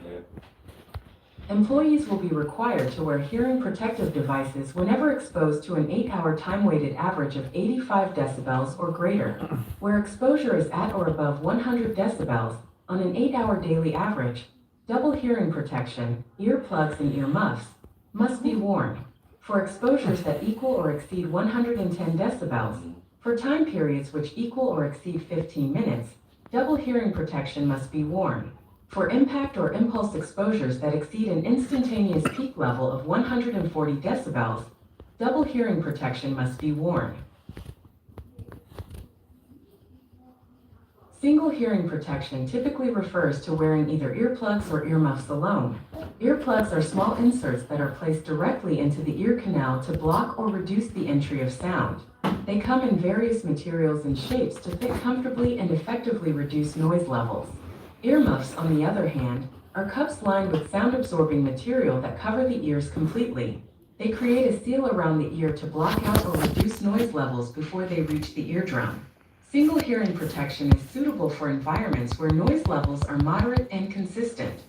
Employees will be required to wear hearing protective devices whenever exposed to an 8-hour time-weighted average of 85 decibels or greater. Where exposure is at or above 100 decibels on an 8-hour daily average, double hearing protection, earplugs and earmuffs, must be worn. For exposures that equal or exceed 110 decibels, for time periods which equal or exceed 15 minutes, double hearing protection must be worn. For impact or impulse exposures that exceed an instantaneous peak level of 140 decibels, double hearing protection must be worn. Single hearing protection typically refers to wearing either earplugs or earmuffs alone. Earplugs are small inserts that are placed directly into the ear canal to block or reduce the entry of sound. They come in various materials and shapes to fit comfortably and effectively reduce noise levels. Earmuffs, on the other hand, are cups lined with sound-absorbing material that cover the ears completely. They create a seal around the ear to block out or reduce noise levels before they reach the eardrum. Single hearing protection is suitable for environments where noise levels are moderate and consistent.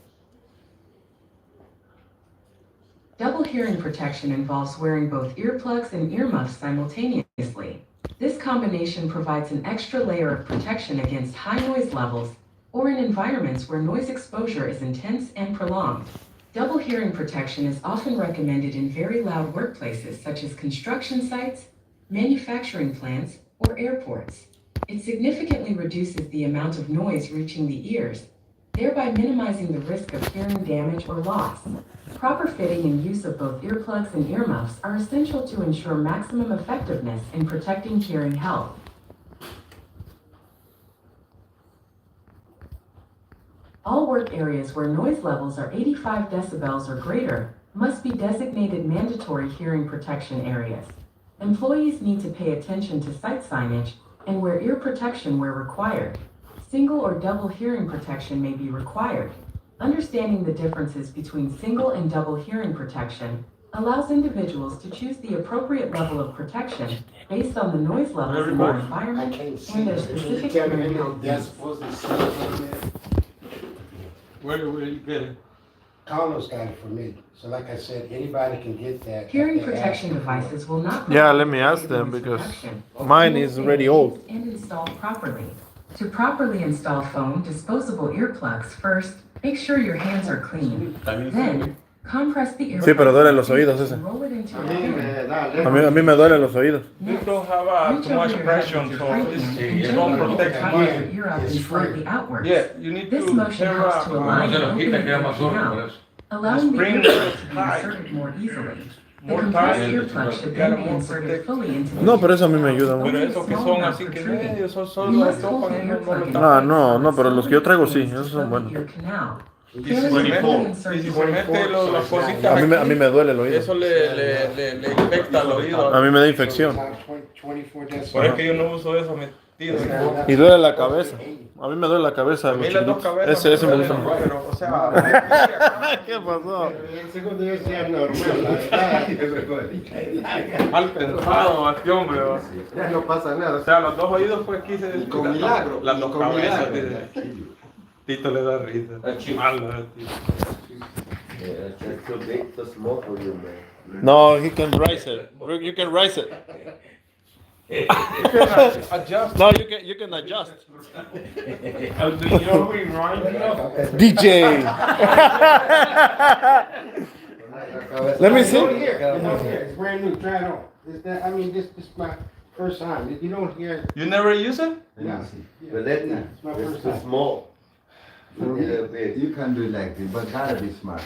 Double hearing protection involves wearing both earplugs and earmuffs simultaneously. This combination provides an extra layer of protection against high noise levels or in environments where noise exposure is intense and prolonged. Double hearing protection is often recommended in very loud workplaces such as construction sites, manufacturing plants, or airports. It significantly reduces the amount of noise reaching the ears, thereby minimizing the risk of hearing damage or loss. Proper fitting and use of both earplugs and earmuffs are essential to ensure maximum effectiveness in protecting hearing health. All work areas where noise levels are 85 decibels or greater must be designated mandatory hearing protection areas. Employees need to pay attention to site signage and wear ear protection where required. Single or double hearing protection may be required. Understanding the differences between single and double hearing protection allows individuals to choose the appropriate level of protection based on the noise levels in their environment and their specific hearing health needs. Where you get it? Carlos got it for me. So like I said, anybody can get that. Hearing protection devices will not. Yeah, let me ask them because mine is already old. And installed properly. To properly install foam disposable earplugs, first, make sure your hands are clean. Then, compress the earplugs. Sí, pero duelen los oídos ese. And roll it into a fan. A mí me duelen los oídos. You don't have too much pressure, so it don't protect your you. ear up and slightly outwards. Yeah, you need This to motion have helps to align the opening of the canal, allowing the spring earplug to be tight. inserted more easily. The More compressed tight. earplug should Gotta then be more inserted protect. fully into the No, pero eso a mí me ayuda Pero mucho. esos que son así que medio, esos son You los must hold topan the y no earplug in lo Ah, no, pero los que yo traigo sí, esos son buenos. Ear canal. Y si se mete las cositas A mí aquí, me duele el eso oído. le infecta el oído. A mí me da infección. 24 decibels. Por eso que yo no uso eso metido. Y duele la cabeza. A mí me duele la cabeza. A mí las dos cabezas Ese me gusta duelen, más. pero, o sea, ¿Qué pasó? El segundo día sea normal, la verdad. mal pensado, este hombre. ¿va? Ya no pasa nada. O sea, los dos oídos pues quise decir Con milagro. las dos Con cabezas. milagro. dice. Tito le da risa. Malo, Tito. Yeah, that's too big, too small for you, man. No, he can raise it. You can raise it. Adjust. No, you can adjust. Do you know who he reminds me of? DJ. Let me You see. don't hear. You don't hear. It's brand new. Try it on. Is that? I mean, this is my first time. You don't hear. You never use it? Yeah. But that Yeah, it's my it's first too time. small. Little bit. You can do like this, but gotta be smart.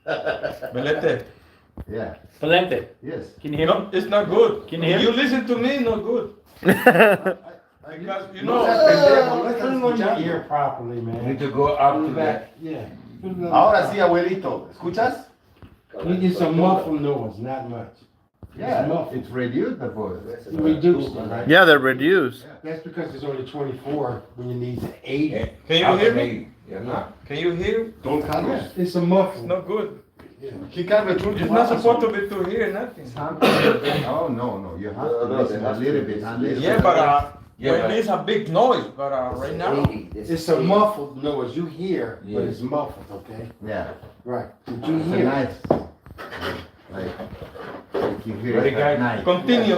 Belete. Yeah. Valente, Yes. can you hear No, me? it's not good. Can you hear You me? listen to me, it's not good. Because, you know, Put it on your ear properly, You need man. to go up On to the that. back. Yeah. Put it on- Ahora sí, abuelito. ¿Escuchas? You get some muffled noise, not much. Yeah. muffled. It's reduced the voice. You reduce it, right? Yeah, they're reduced. That's because it's only 24 when you need the 80. can you hear me? Yeah, no. Can you hear? Don't Yeah, Carlos. it's a It's muffled. not good. He can't return It's not supposed to be to hear nothing. Oh, no. You have No, to no, listen they a have to little bit. listen. And listen. Yeah, but Yeah, when but- it's a big noise, but right now. It's a muffled noise. You hear, but Yeah. it's muffled, okay? Yeah. Right. Did you It's a hear? nice. Like you hear Very it good. at night. Continue.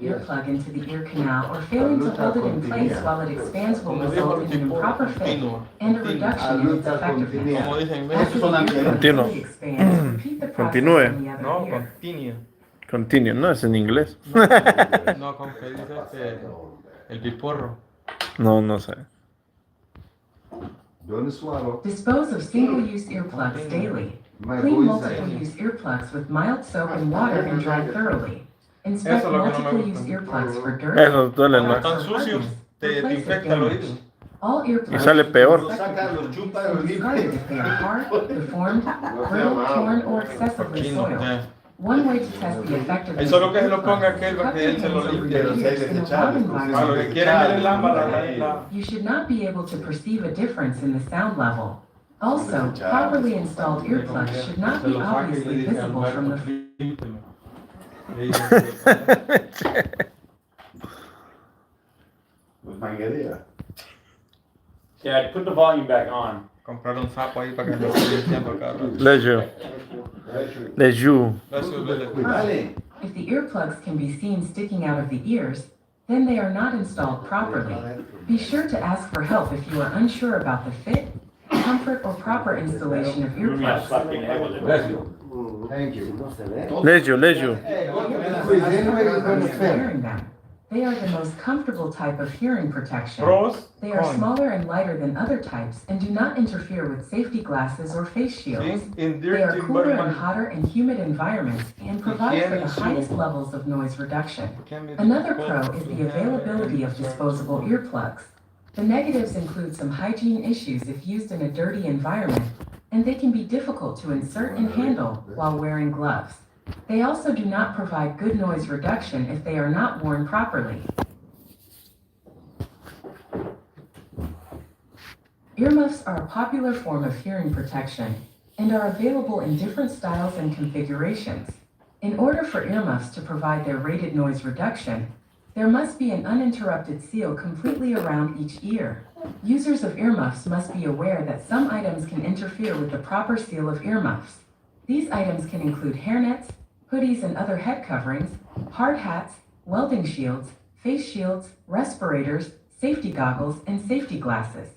Earplug into the ear canal or failing to hold it in place while it expands will result in an improper fit and a reduction in its effectiveness. Como dicen, After the ear Continúa. fully expands, repeat the process Continúe. on the other no, ear. continue. Continue. No, es en inglés. No, como que dice el piporro. No sé. Don't swallow. Dispose of single-use earplugs daily. My Clean voice is multiple-use earplugs with mild soap and water and dry thoroughly. Inspect Eso es lo que no me multiple-use gusta. earplugs for dirt. Esos duelen Cuando más. están sucios, te infecta el oído. All earplugs. Y sale peor. should be discarded if they are hard, deformed, brittle, torn, or excessively soiled. Yeah. One way to test the effectiveness. Eso es lo que se of lo ponga earplugs aquel is para que él se lo cup your limpie. hands over your ears in a loud A lo environment. que quieren es el lámpara. You should not be able to perceive a difference in the sound level. Also, properly installed earplugs should not be obviously visible from the Yeah, put the volume back on. comprar un sapo ahí para que me esté limpiando cada rato. Leisure. Leisure. Gracias, Bele. Dale. If the earplugs can be seen sticking out of the ears, then they are not installed properly. Be sure to ask for help if you are unsure about the fit, comfort, or proper installation of earplugs. Bless you. Thank you. Leisure, leisure. Wearing them. They are the most comfortable type of hearing protection. Pros, They are cons. smaller and lighter than other types and do not interfere with safety glasses or face shields. In They are dirty cooler in environment. hotter and humid environments and provide for the highest levels of noise reduction. Another pro is the availability of disposable earplugs. The negatives include some hygiene issues if used in a dirty environment, and they can be difficult to insert and handle while wearing gloves. They also do not provide good noise reduction if they are not worn properly. Earmuffs are a popular form of hearing protection and are available in different styles and configurations. In order for earmuffs to provide their rated noise reduction, there must be an uninterrupted seal completely around each ear. Users of earmuffs must be aware that some items can interfere with the proper seal of earmuffs. These items can include hairnets, hoodies and other head coverings, hard hats, welding shields, face shields, respirators, safety goggles, and safety glasses.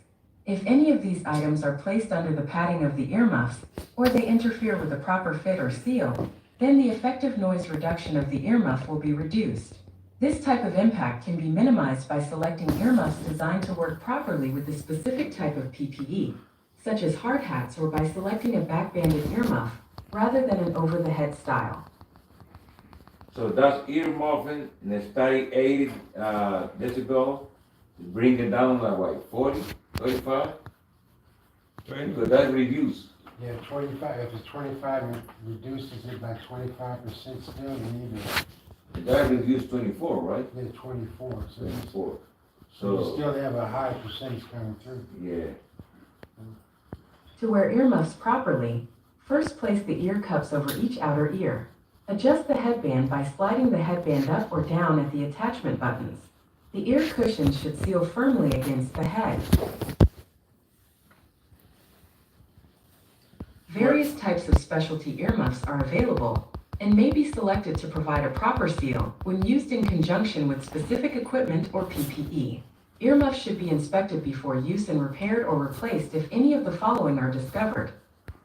If any of these items are placed under the padding of the earmuffs, or they interfere with the proper fit or seal, then the effective noise reduction of the earmuff will be reduced. This type of impact can be minimized by selecting earmuffs designed to work properly with the specific type of PPE, such as hard hats, or by selecting a back-banded earmuff rather than an over-the-head style. So that's ear muffin in a static 80 decibel, bring it down like what, 40, 35? Because that reduced. Yeah, 25, if it's 25, it reduces it by 25% still, you need it, That reduced 24, right? yeah, 24, so 24. you So, still have a high percentage coming through. yeah. To wear earmuffs properly, first place the ear cups over each outer ear. Adjust the headband by sliding the headband up or down at the attachment buttons. The ear cushions should seal firmly against the head. Various types of specialty earmuffs are available and may be selected to provide a proper seal when used in conjunction with specific equipment or PPE. Earmuffs should be inspected before use and repaired or replaced if any of the following are discovered: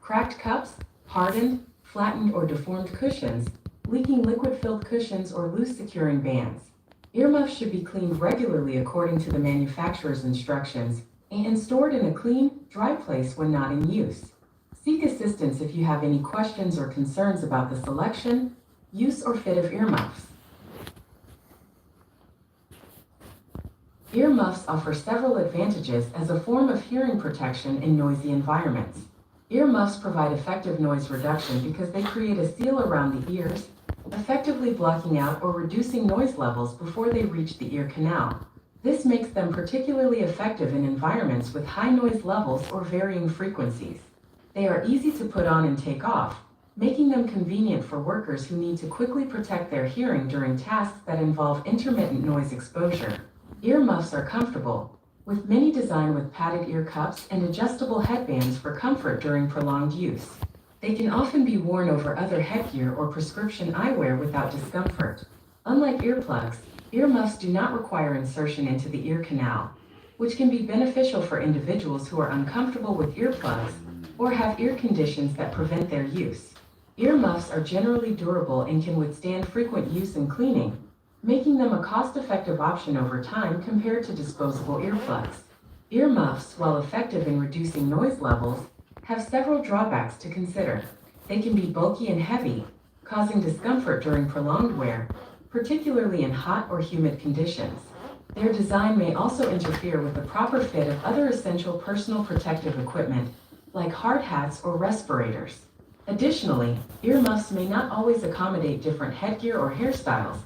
cracked cups, hardened, flattened or deformed cushions, leaking liquid-filled cushions, or loose securing bands. Earmuffs should be cleaned regularly according to the manufacturer's instructions and stored in a clean, dry place when not in use. Seek assistance if you have any questions or concerns about the selection, use, or fit of earmuffs. Earmuffs offer several advantages as a form of hearing protection in noisy environments. Earmuffs provide effective noise reduction because they create a seal around the ears, effectively blocking out or reducing noise levels before they reach the ear canal. This makes them particularly effective in environments with high noise levels or varying frequencies. They are easy to put on and take off, making them convenient for workers who need to quickly protect their hearing during tasks that involve intermittent noise exposure. Earmuffs are comfortable, with many designed with padded ear cups and adjustable headbands for comfort during prolonged use. They can often be worn over other headgear or prescription eyewear without discomfort. Unlike earplugs, earmuffs do not require insertion into the ear canal, which can be beneficial for individuals who are uncomfortable with earplugs or have ear conditions that prevent their use. Earmuffs are generally durable and can withstand frequent use and cleaning, making them a cost-effective option over time compared to disposable earplugs. Earmuffs, while effective in reducing noise levels, have several drawbacks to consider. They can be bulky and heavy, causing discomfort during prolonged wear, particularly in hot or humid conditions. Their design may also interfere with the proper fit of other essential personal protective equipment, like hard hats or respirators. Additionally, earmuffs may not always accommodate different headgear or hairstyles,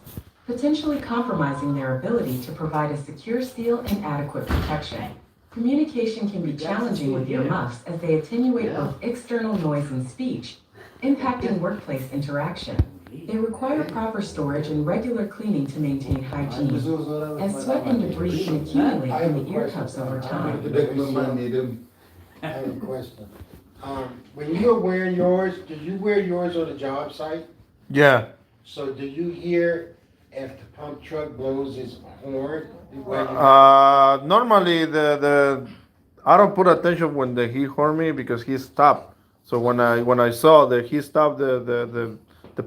potentially compromising their ability to provide a secure seal and adequate protection. Communication can be challenging with earmuffs as they attenuate both external noise and speech, impacting workplace interaction. They require proper storage and regular cleaning to maintain hygiene, as sweat and debris can accumulate in the ear cups over time. I have a question. When you're wearing yours, do you wear yours on the job site? Yeah. So do you hear if the pump truck blows his horn? Normally the I don't put attention when he horn me because he stopped. So when I saw that he stopped the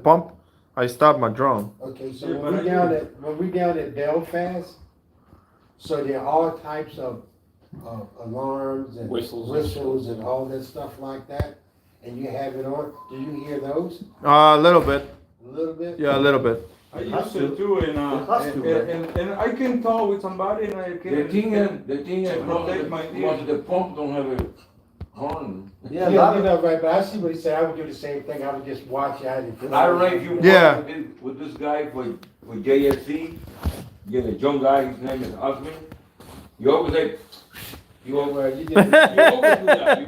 pump, I stopped my drum. Okay, so Yeah, when but we down at Belfast, so there are all types of alarms and whistles and all that stuff like that, and you have it on. Do you hear those A little bit. a little bit? Yeah, a little bit. I used to too, and I can talk with somebody and I can. The thing is, most of the pump don't have a horn. Yeah, you know, right, but I see what he said. I would do the same thing. I would just watch out. I don't know if you Yeah. work with this guy with JSC, yeah, the young guy, his name is Osman. You always say, you always do that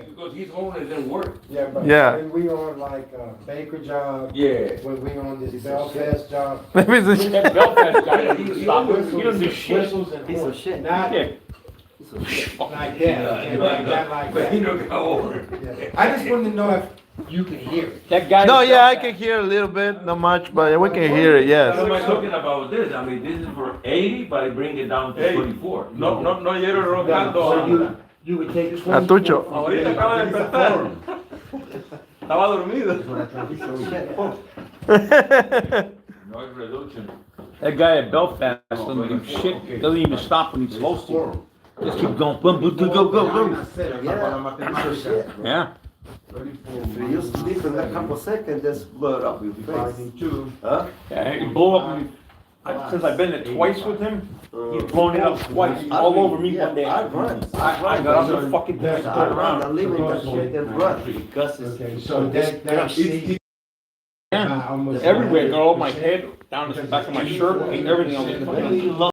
because his horn doesn't work. Yeah, but Yeah. when we on like a Baker job, Yeah. when we on this Belfast job, Maybe it's a That Belfast guy, He he stop, whistles, he doesn't do shit. whistles and Piece of horns. shit. Not Yeah. like that, okay, like But he that. don't go over. Yeah. I just wanted to know if you could hear it. That guy. No, in yeah, I Belfast. can hear a little bit, not much, but we can hear it. What Yes. am I talking about this? I mean, this is for 80, but I bring it down to Hey, 24. No oyeron So rogando. you would take Atucho. Ahorita acaba de despertar. Estaba dormido. No reduction. That guy at Belfast doesn't do shit, doesn't even stop when he's supposed to. Just keep going, boom, boom, boom, go, go, go. Yeah, piece of shit. Yeah. If you sleep in a couple seconds, just blow it up in your face. Huh? Yeah, he blew up me. Since I've been there twice with him, he's blown it up twice, all over me one day. I run. I got up and fucking That's- I run. I'm leaving that shit and run because it's. Okay, so that sees Yeah. almost Everywhere, go up my head, down the back of my shirt, everything else.